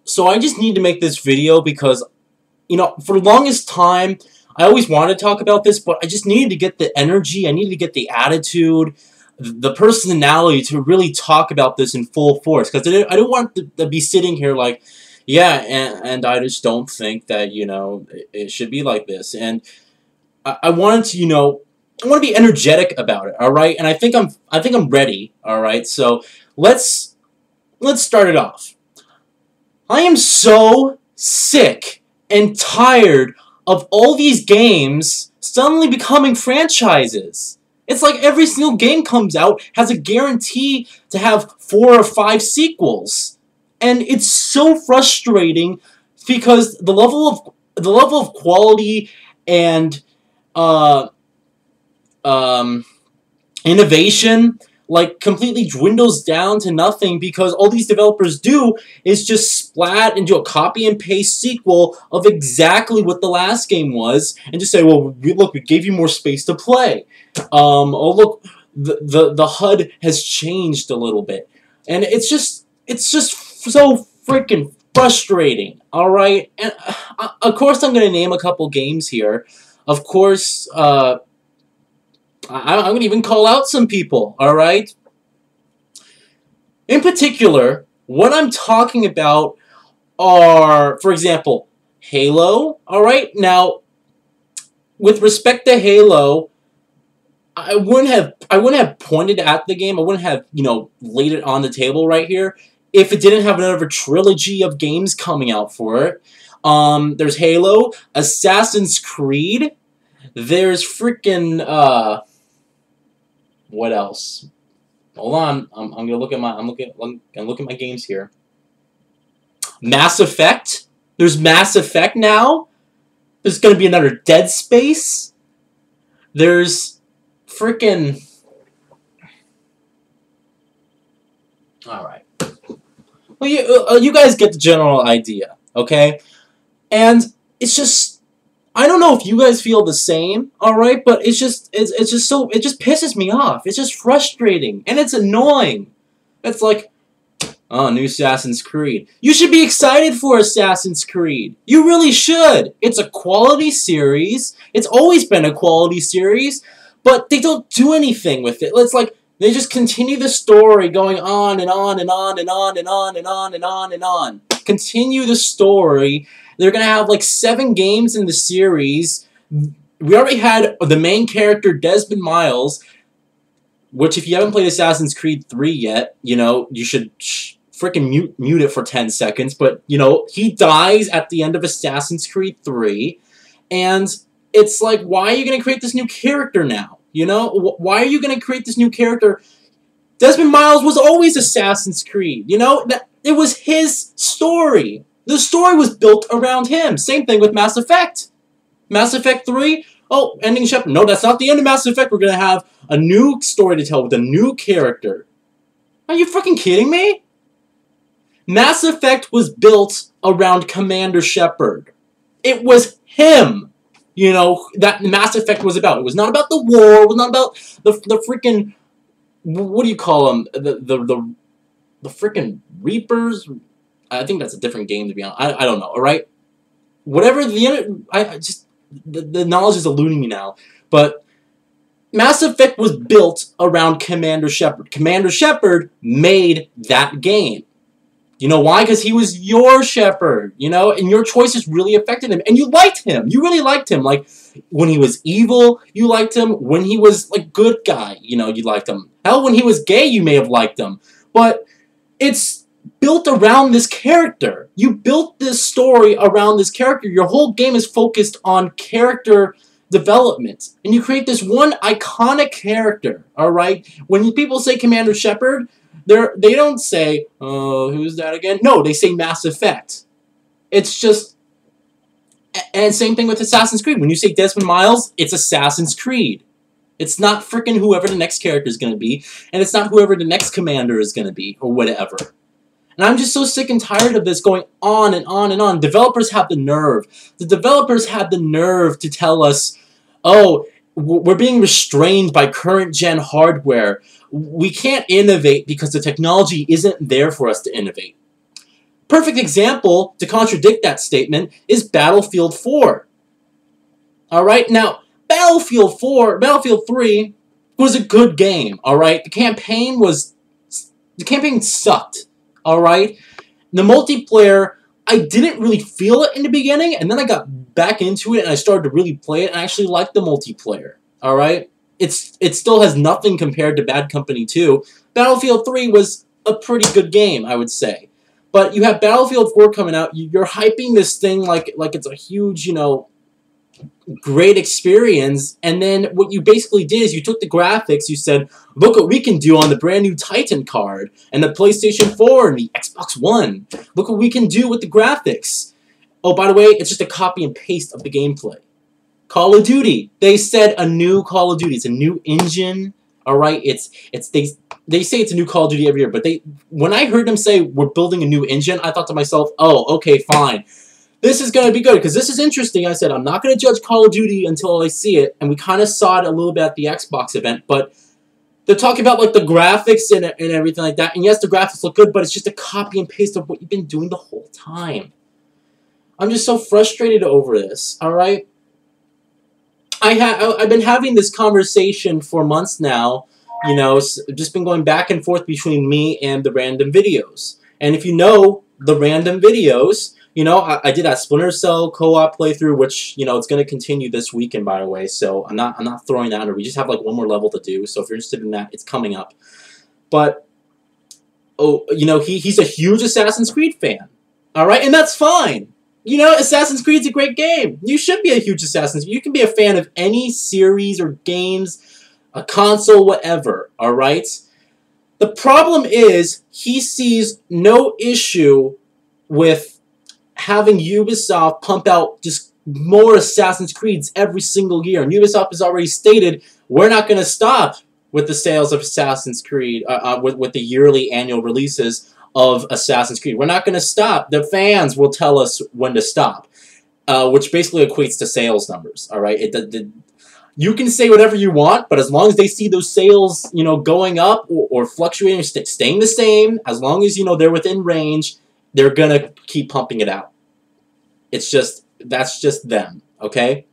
So I just need to make this video because, you know, for the longest time, I always wanted to talk about this, but I just needed to get the energy, I needed to get the attitude, the personality to really talk about this in full force. Because I don't want to be sitting here like, yeah, and I just don't think that, you know, it should be like this. And I wanted to, you know, I want to be energetic about it, all right? And I think I'm ready, all right? So let's start it off. I am so sick and tired of all these games suddenly becoming franchises. It's like every single game comes out has a guarantee to have 4 or 5 sequels. And it's so frustrating because the level of quality and innovation like completely dwindles down to nothing because all these developers do is just splat and do a copy and paste sequel of exactly what the last game was and just say, well, look, we gave you more space to play. Oh look, the HUD has changed a little bit, and it's just so freaking frustrating. All right, and of course I'm gonna name a couple games here. Of course, I'm going to even call out some people, alright? In particular, what I'm talking about are, for example, Halo, alright? Now, with respect to Halo, I wouldn't have pointed at the game, I wouldn't have, you know, laid it on the table right here if it didn't have another trilogy of games coming out for it. There's Halo, Assassin's Creed, there's freaking, what else? Hold on, I'm gonna look at my games here. Mass Effect. There's Mass Effect now. There's gonna be another Dead Space. There's freaking. All right. Well, you guys get the general idea, okay? And it's just. I don't know if you guys feel the same, alright, but it just pisses me off. It's just frustrating, and it's annoying. It's like, oh, new Assassin's Creed. You should be excited for Assassin's Creed. You really should. It's a quality series. It's always been a quality series, but they don't do anything with it. It's like, they just continue the story going on and on and on and on and on and on and on and on. Continue the story. They're going to have like 7 games in the series. We already had the main character, Desmond Miles, which if you haven't played Assassin's Creed 3 yet, you know, you should freaking mute it for 10 seconds. But, you know, he dies at the end of Assassin's Creed 3. And it's like, why are you going to create this new character now? You know, why are you going to create this new character? Desmond Miles was always Assassin's Creed. You know, it was his story. The story was built around him. Same thing with Mass Effect. Mass Effect 3, oh, ending chapter. No, that's not the end of Mass Effect. We're going to have a new story to tell with a new character. Are you fucking kidding me? Mass Effect was built around Commander Shepard. It was him, you know, that Mass Effect was about. It was not about the war. It was not about the freaking, what do you call them? The freaking Reapers? I think that's a different game, to be honest. I don't know, alright? Whatever the knowledge is eluding me now. But Mass Effect was built around Commander Shepard. Commander Shepard made that game. You know why? Because he was your Shepard, you know? And your choices really affected him. And you liked him. You really liked him. Like, when he was evil, you liked him. When he was, like, good guy, you know, you liked him. Hell, when he was gay, you may have liked him. But it's built around this character. You built this story around this character. Your whole game is focused on character development. And you create this one iconic character, alright? When people say Commander Shepard, they don't say, oh, who's that again? No, they say Mass Effect. It's just... And same thing with Assassin's Creed. When you say Desmond Miles, it's Assassin's Creed. It's not freaking whoever the next character is going to be, and it's not whoever the next commander is going to be, or whatever. And I'm just so sick and tired of this going on and on and on. Developers have the nerve. The developers have the nerve to tell us, oh, we're being restrained by current-gen hardware. We can't innovate because the technology isn't there for us to innovate. Perfect example to contradict that statement is Battlefield 4. Alright, now, Battlefield 3 was a good game, alright? The campaign sucked, alright? The multiplayer, I didn't really feel it in the beginning, and then I got back into it and I started to really play it, and I actually liked the multiplayer, alright? It still has nothing compared to Bad Company 2. Battlefield 3 was a pretty good game, I would say. But you have Battlefield 4 coming out, you're hyping this thing like it's a huge, you know, great experience, and then what you basically did is you took the graphics, you said, look what we can do on the brand new Titan card, and the PlayStation 4, and the Xbox One. Look what we can do with the graphics. Oh, by the way, it's just a copy and paste of the gameplay. Call of Duty. They said a new Call of Duty. It's a new engine. Alright, they say it's a new Call of Duty every year, but when I heard them say we're building a new engine, I thought to myself, oh, okay, fine. This is going to be good, because this is interesting. I said, I'm not going to judge Call of Duty until I see it, and we kind of saw it a little bit at the Xbox event, but they're talking about like the graphics and everything like that, and yes, the graphics look good, but it's just a copy and paste of what you've been doing the whole time. I'm just so frustrated over this, alright? I've been having this conversation for months now, you know, just been going back and forth between me and the random videos. And if you know the random videos, you know, I did that Splinter Cell co-op playthrough, which, you know, it's going to continue this weekend, by the way, so I'm not throwing that under. We just have like one more level to do, so if you're interested in that, it's coming up. But, oh, you know, he's a huge Assassin's Creed fan, alright, and that's fine. You know, Assassin's Creed's a great game. You should be a huge Assassin's Creed. You can be a fan of any series or games, a console, whatever, alright? The problem is, he sees no issue with having Ubisoft pump out just more Assassin's Creeds every single year. And Ubisoft has already stated, we're not going to stop with the sales of Assassin's Creed, with the yearly annual releases of Assassin's Creed. We're not going to stop. The fans will tell us when to stop, which basically equates to sales numbers. All right, you can say whatever you want, but as long as they see those sales, you know, going up or fluctuating, or staying the same, as long as, you know, they're within range, they're gonna keep pumping it out. It's just, that's just them, okay?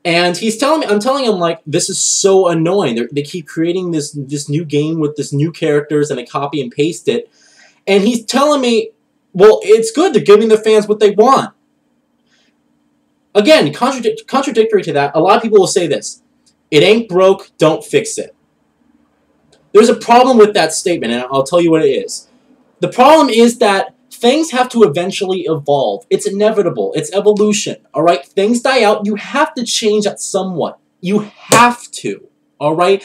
And he's telling me, I'm telling him, like, this is so annoying. They keep creating this new game with this new characters, and they copy and paste it. And he's telling me, well, it's good. They're giving the fans what they want. Again, contradictory to that, a lot of people will say this: it ain't broke, don't fix it. There's a problem with that statement, and I'll tell you what it is. The problem is that things have to eventually evolve. It's inevitable. It's evolution. All right? Things die out. You have to change that somewhat. You have to. All right?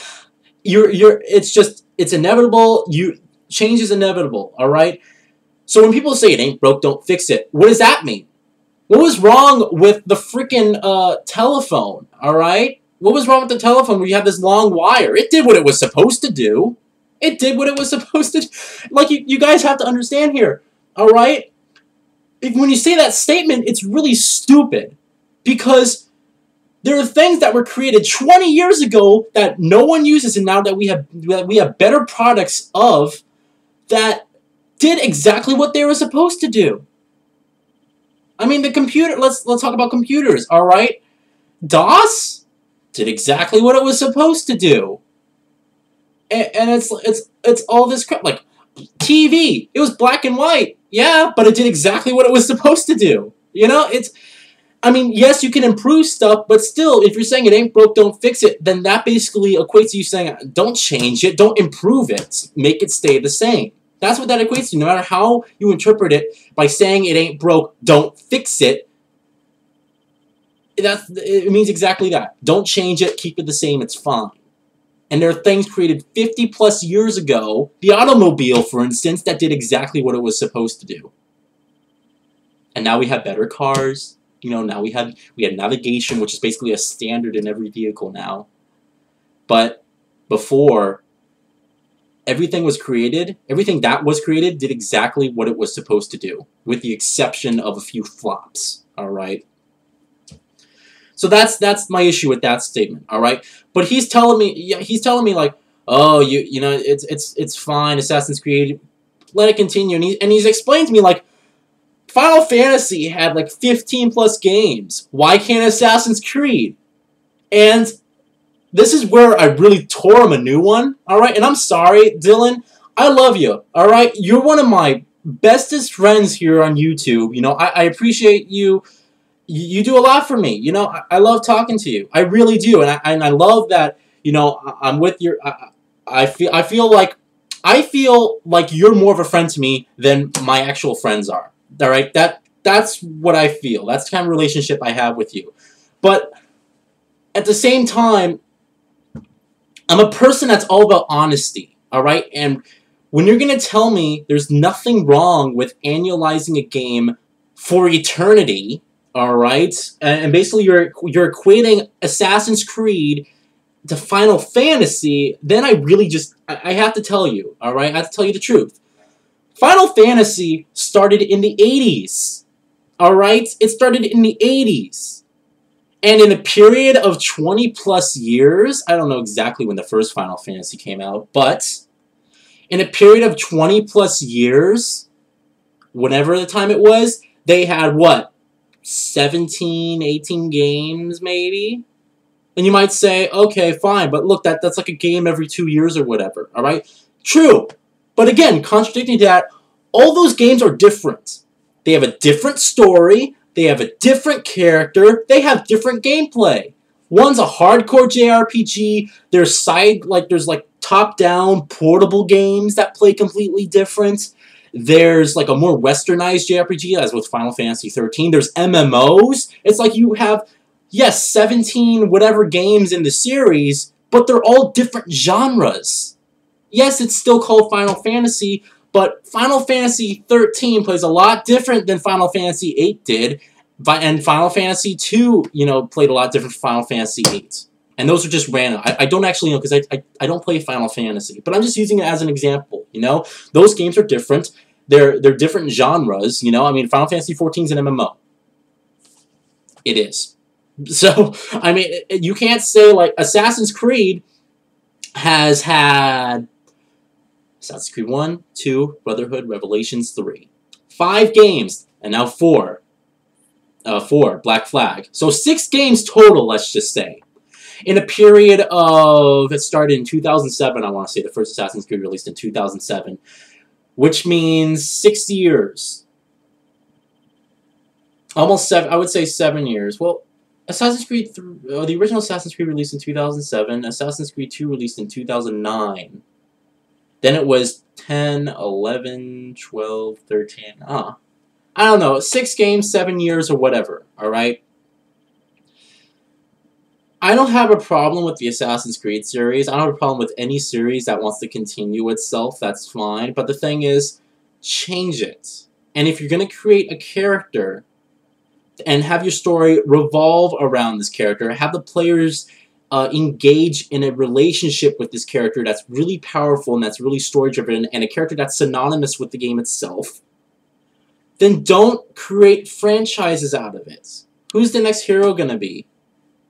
It's inevitable. Change is inevitable. All right? So when people say it ain't broke, don't fix it, what does that mean? What was wrong with the freaking telephone? All right? What was wrong with the telephone where you have this long wire? It did what it was supposed to do. It did what it was supposed to do. Like, you guys have to understand here. Alright? When you say that statement, it's really stupid. Because there are things that were created 20 years ago that no one uses, and now that we have better products of, that did exactly what they were supposed to do. I mean, the computer, let's talk about computers, alright? DOS did exactly what it was supposed to do. And it's all this crap. Like, TV, it was black and white. Yeah, but it did exactly what it was supposed to do. You know, I mean, yes, you can improve stuff, but still, if you're saying it ain't broke, don't fix it, then that basically equates to you saying, don't change it, don't improve it, make it stay the same. That's what that equates to. No matter how you interpret it, by saying it ain't broke, don't fix it, it means exactly that. Don't change it, keep it the same, it's fine. And there are things created 50-plus years ago, the automobile, for instance, that did exactly what it was supposed to do. And now we have better cars. You know, now we had navigation, which is basically a standard in every vehicle now. But before, everything that was created did exactly what it was supposed to do, with the exception of a few flops, all right? So that's my issue with that statement, all right? But he's telling me like, oh, you know, it's fine. Assassin's Creed let it continue. And he's explained to me, like, Final Fantasy had, like, 15 plus games. Why can't Assassin's Creed? And this is where I really tore him a new one, alright? And I'm sorry, Dylan. I love you, alright? You're one of my bestest friends here on YouTube. You know, I appreciate you. You do a lot for me. You know, I love talking to you. I really do. And I love that, you know, I'm with your... I feel like you're more of a friend to me than my actual friends are. Alright? That's what I feel. That's the kind of relationship I have with you. But at the same time, I'm a person that's all about honesty. Alright? And when you're going to tell me there's nothing wrong with annualizing a game for eternity, alright? And basically you're equating Assassin's Creed to Final Fantasy, then I really just, I have to tell you, alright? I have to tell you the truth. Final Fantasy started in the 80s, alright? It started in the 80s. And in a period of 20 plus years, I don't know exactly when the first Final Fantasy came out, but in a period of 20 plus years, whenever the time it was, they had what? 17, 18 games maybe? And you might say, okay, fine, but look, that's like a game every 2 years or whatever, alright? True. But again, contradicting that, all those games are different. They have a different story, they have a different character, they have different gameplay. One's a hardcore JRPG, there's top-down portable games that play completely different. There's like a more westernized JRPG, as with Final Fantasy 13. There's MMOs. It's like you have, yes, 17 whatever games in the series, but they're all different genres. Yes, it's still called Final Fantasy, but Final Fantasy 13 plays a lot different than Final Fantasy 8 did, and Final Fantasy 2, you know, played a lot different from Final Fantasy 8. And those are just random. I don't actually know, because I don't play Final Fantasy. But I'm just using it as an example, you know? Those games are different. They're different genres, you know? I mean, Final Fantasy 14 is an MMO. It is. So, I mean, you can't say, like, Assassin's Creed has had Assassin's Creed 1, 2, Brotherhood, Revelations 3. 5 games, and now 4. 4, Black Flag. So 6 games total, let's just say. In a period of, it started in 2007, I want to say, the first Assassin's Creed released in 2007, which means 6 years. Almost 7, I would say 7 years. Well, Assassin's Creed, the original Assassin's Creed released in 2007, Assassin's Creed 2 released in 2009. Then it was 10, 11, 12, 13, I don't know, 6 games, 7 years, or whatever, alright? I don't have a problem with the Assassin's Creed series. I don't have a problem with any series that wants to continue itself. That's fine. But the thing is, change it. And if you're going to create a character and have your story revolve around this character, have the players engage in a relationship with this character that's really powerful and that's really story-driven, and a character that's synonymous with the game itself, then don't create franchises out of it. Who's the next hero going to be?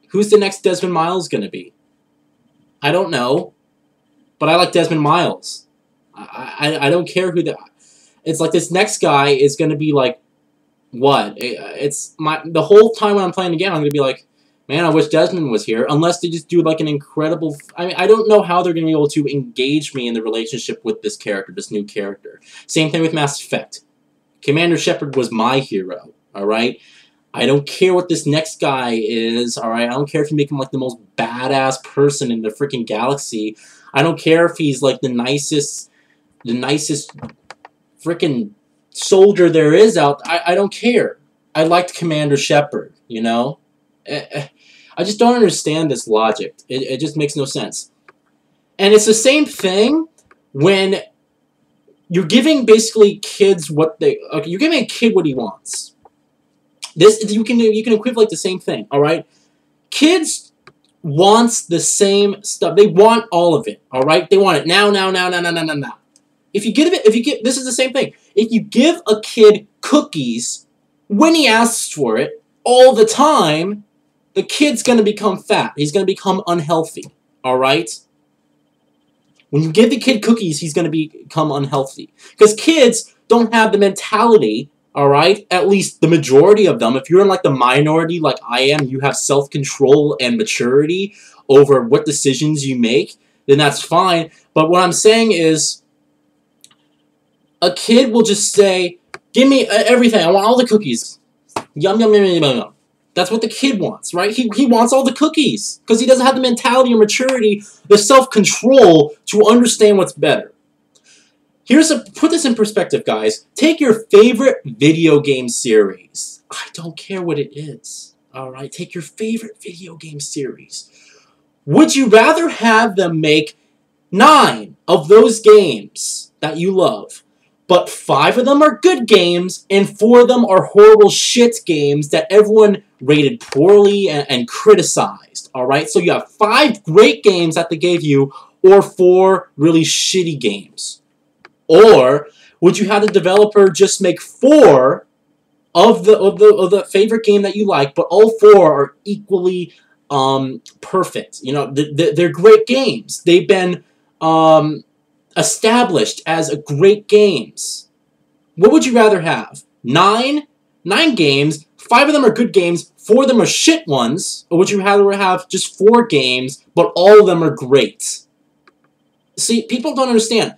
Who's the next Desmond Miles going to be? I don't know. But I like Desmond Miles. I don't care who the... It's like this next guy is going to be like... What? The whole time when I'm playing the game, I'm going to be like, man, I wish Desmond was here. Unless they just do like an incredible... I mean, I don't know how they're going to be able to engage me in the relationship with this character, this new character. Same thing with Mass Effect. Commander Shepard was my hero. Alright? I don't care what this next guy is, alright? I don't care if you make him like the most badass person in the freaking galaxy. I don't care if he's like the nicest freaking soldier there is out. I don't care. I liked Commander Shepard, you know? I just don't understand this logic. It just makes no sense. And it's the same thing when you're giving basically kids what they... Okay, you're giving a kid what he wants. This you can equivalent the same thing, all right? Kids wants the same stuff. They want all of it, all right? They want it now. If you give this is the same thing. If you give a kid cookies when he asks for it all the time, the kid's going to become fat. He's going to become unhealthy, all right? When you give the kid cookies, he's going to become unhealthy. Because kids don't have the mentality, alright? At least the majority of them. If you're in like the minority like I am, you have self-control and maturity over what decisions you make, then that's fine. But what I'm saying is, a kid will just say, give me everything. I want all the cookies. Yum, yum, yum, yum, yum. That's what the kid wants, right? He wants all the cookies because he doesn't have the mentality or maturity, the self-control to understand what's better. Put this in perspective, guys. Take your favorite video game series. I don't care what it is, all right? Take your favorite video game series. Would you rather have them make 9 of those games that you love, but 5 of them are good games, and 4 of them are horrible shit games that everyone rated poorly and criticized, alright? So you have 5 great games that they gave you, or 4 really shitty games. Or would you have the developer just make 4 of the favorite game that you like, but all 4 are equally perfect? You know, they're great games. They've been established as great games. What would you rather have? 9 games, 5 of them are good games, 4 of them are shit ones, or would you rather have just 4 games, but all of them are great? See, people don't understand.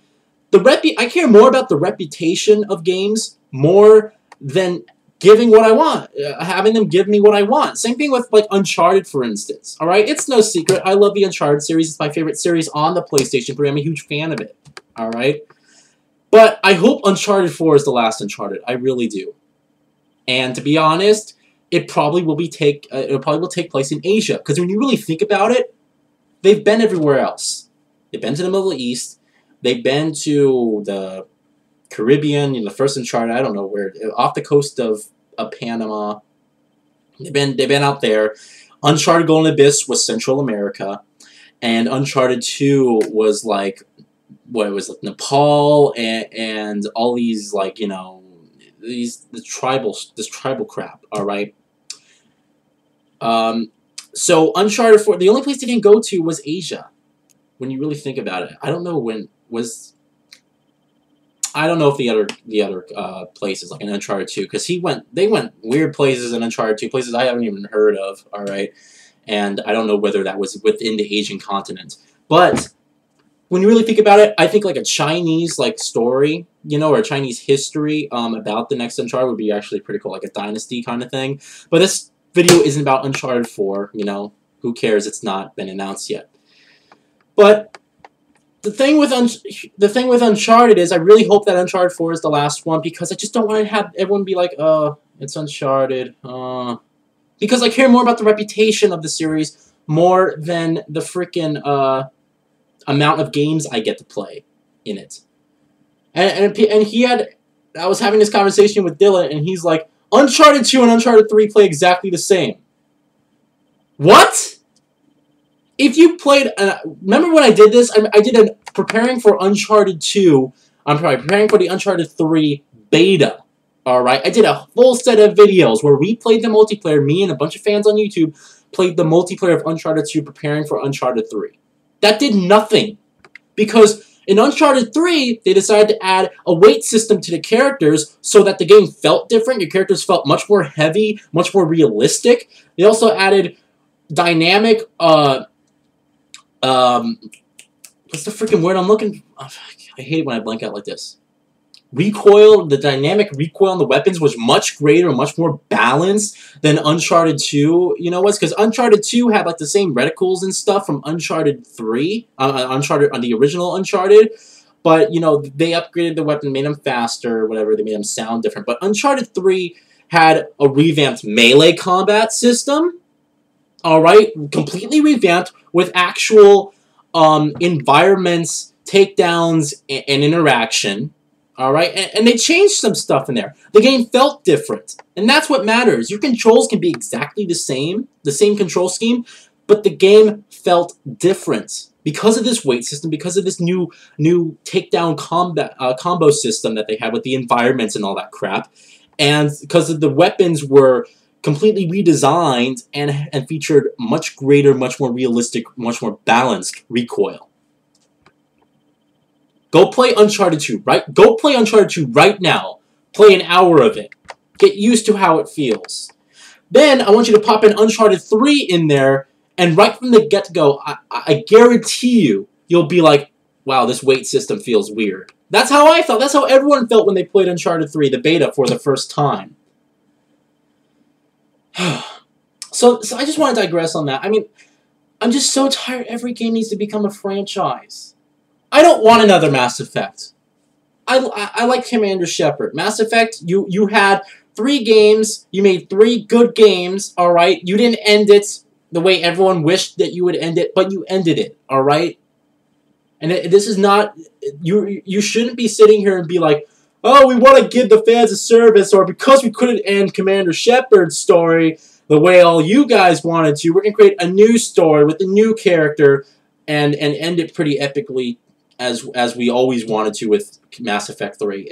I care more about the reputation of games more than giving what I want, having them give me what I want. Same thing with like Uncharted, for instance. All right, it's no secret. I love the Uncharted series. It's my favorite series on the PlayStation 3. I'm a huge fan of it. All right, but I hope Uncharted 4 is the last Uncharted. I really do. And to be honest, it probably will take place in Asia, because when you really think about it, they've been everywhere else. They've been to the Middle East. They've been to the Caribbean, the first Uncharted, I don't know where, off the coast of Panama. They've been out there. Uncharted Golden Abyss was Central America, and Uncharted 2 was like, what, it was like Nepal and all these, like, you know, this tribal crap, alright? So Uncharted 4, the only place they didn't go to was Asia, when you really think about it. I don't know if the other places, like in Uncharted 2, because they went weird places in Uncharted 2, places I haven't even heard of, alright? And I don't know whether that was within the Asian continent. But when you really think about it, I think like a Chinese like story, you know, or a Chinese history about the next Uncharted would be actually pretty cool, like a dynasty kind of thing. But this video isn't about Uncharted 4, you know, who cares, it's not been announced yet. But the thing with Uncharted is I really hope that Uncharted 4 is the last one, because I just don't want to have everyone be like, it's Uncharted, because I care more about the reputation of the series more than the freaking amount of games I get to play in it. And I was having this conversation with Dylan, and he's like, Uncharted 2 and Uncharted 3 play exactly the same. What? If you played, remember when I did this? I did preparing for Uncharted 2, preparing for the Uncharted 3 beta, alright? I did a full set of videos where we played the multiplayer, me and a bunch of fans on YouTube played the multiplayer of Uncharted 2 preparing for Uncharted 3. That did nothing, because in Uncharted 3, they decided to add a weight system to the characters so that the game felt different. Your characters felt much more heavy, much more realistic. They also added dynamic, what's the freaking word I'm looking for? I hate it when I blank out like this. Recoil, the dynamic recoil on the weapons was much greater, much more balanced than Uncharted 2, you know what? Because Uncharted 2 had like the same reticles and stuff from Uncharted 3, the original Uncharted, but, you know, they upgraded the weapon, made them faster, whatever, they made them sound different. But Uncharted 3 had a revamped melee combat system, alright, completely revamped with actual environments, takedowns, and interaction. Alright, and they changed some stuff in there. The game felt different, and that's what matters. Your controls can be exactly the same control scheme, but the game felt different because of this weight system, because of this new takedown combo system that they had with the environments and all that crap, and because of the weapons were completely redesigned and featured much greater, much more realistic, much more balanced recoil. Go play Uncharted 2, right? Go play Uncharted 2 right now. Play an hour of it. Get used to how it feels. Then, I want you to pop in Uncharted 3 in there, and right from the get-go, I guarantee you, you'll be like, wow, this weight system feels weird. That's how I felt. That's how everyone felt when they played Uncharted 3, the beta, for the first time. So I just want to digress on that. I mean, I'm just so tired. Every game needs to become a franchise. I don't want another Mass Effect. I like Commander Shepard. Mass Effect, you had 3 games. You made 3 good games, alright? You didn't end it the way everyone wished that you would end it, but you ended it, alright? And this is not... You shouldn't be sitting here and be like, oh, we want to give the fans a service, or because we couldn't end Commander Shepard's story the way all you guys wanted to, we're going to create a new story with a new character and end it pretty epically as we always wanted to with Mass Effect 3.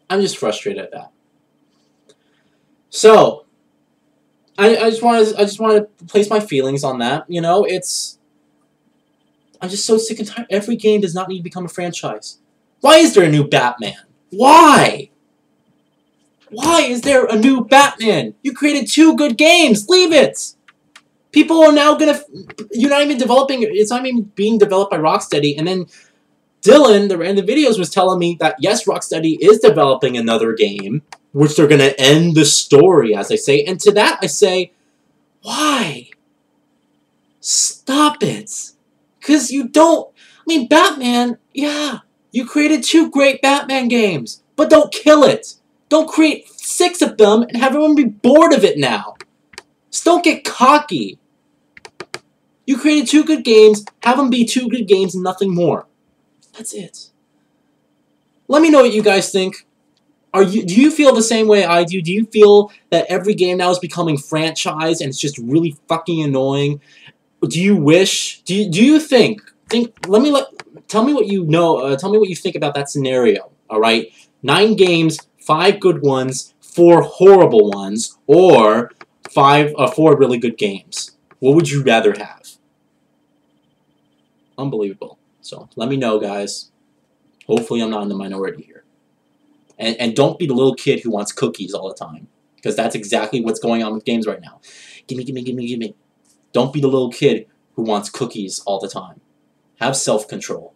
I'm just frustrated at that. So, I just want to place my feelings on that. You know, I'm just so sick and tired. Every game does not need to become a franchise. Why is there a new Batman? Why? Why is there a new Batman? You created 2 good games. Leave it. People are now gonna... You're not even developing... It's not even being developed by Rocksteady. And then Dylan, in the videos, was telling me that, yes, Rocksteady is developing another game, which they're gonna end the story, as I say. And to that, I say, why? Stop it. Because you don't... I mean, Batman, yeah. You created 2 great Batman games. But don't kill it. Don't create 6 of them and have everyone be bored of it now. Just don't get cocky. You created 2 good games, have them be 2 good games and nothing more. That's it. Let me know what you guys think. Do you feel the same way I do? Do you feel that every game now is becoming franchise and it's just really fucking annoying? Do you wish? Do you think? Tell me what you know. Tell me what you think about that scenario. All right, 9 games, 5 good ones, 4 horrible ones, or 4 really good games. What would you rather have? Unbelievable. So let me know, guys. Hopefully, I'm not in the minority here. And don't be the little kid who wants cookies all the time, because that's exactly what's going on with games right now. Gimme, gimme, gimme, gimme. Don't be the little kid who wants cookies all the time. Have self-control.